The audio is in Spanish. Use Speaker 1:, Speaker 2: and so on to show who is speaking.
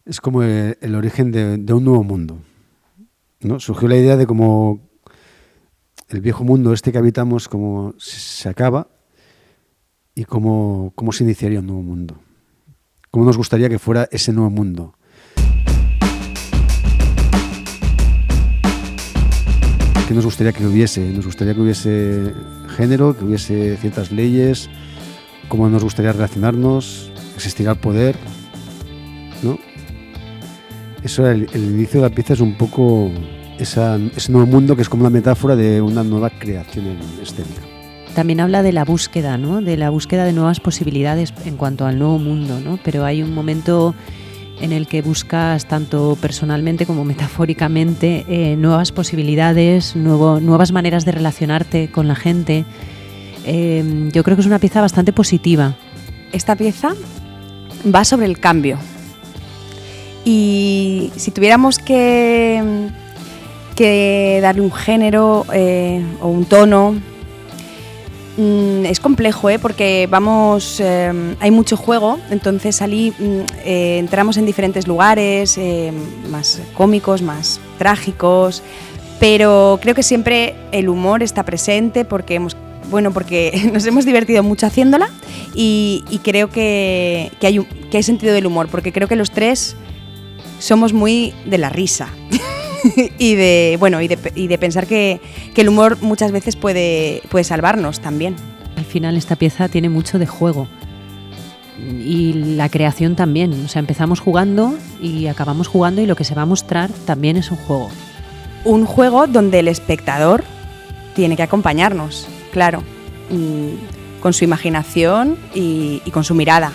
Speaker 1: Es como el origen de un nuevo mundo, ¿no? Surgió la idea de cómo el viejo mundo este que habitamos como se acaba y cómo se iniciaría un nuevo mundo. Cómo nos gustaría que fuera ese nuevo mundo. ¿Qué nos gustaría que hubiese? Nos gustaría que hubiese género, que hubiese ciertas leyes, cómo nos gustaría relacionarnos, existirá el poder, ¿no? Eso, el inicio de la pieza es un poco ese nuevo mundo que es como una metáfora de una nueva creación escénica.
Speaker 2: También habla de la búsqueda, ¿no? De la búsqueda de nuevas posibilidades en cuanto al nuevo mundo, ¿no? Pero hay un momento en el que buscas tanto personalmente como metafóricamente nuevas posibilidades, nuevas maneras de relacionarte con la gente. Yo creo que es una pieza bastante positiva.
Speaker 3: Esta pieza va sobre el cambio. Y si tuviéramos que darle un género o un tono, es complejo, porque hay mucho juego, entonces entramos en diferentes lugares, más cómicos, más trágicos, pero creo que siempre el humor está presente porque nos hemos divertido mucho haciéndola y creo que hay sentido del humor, porque creo que los tres somos muy de la risa y de pensar que el humor muchas veces puede salvarnos también.
Speaker 2: Al final esta pieza tiene mucho de juego y la creación también, o sea, empezamos jugando y acabamos jugando y lo que se va a mostrar también es un juego.
Speaker 3: Un juego donde el espectador tiene que acompañarnos, claro, con su imaginación y con su mirada.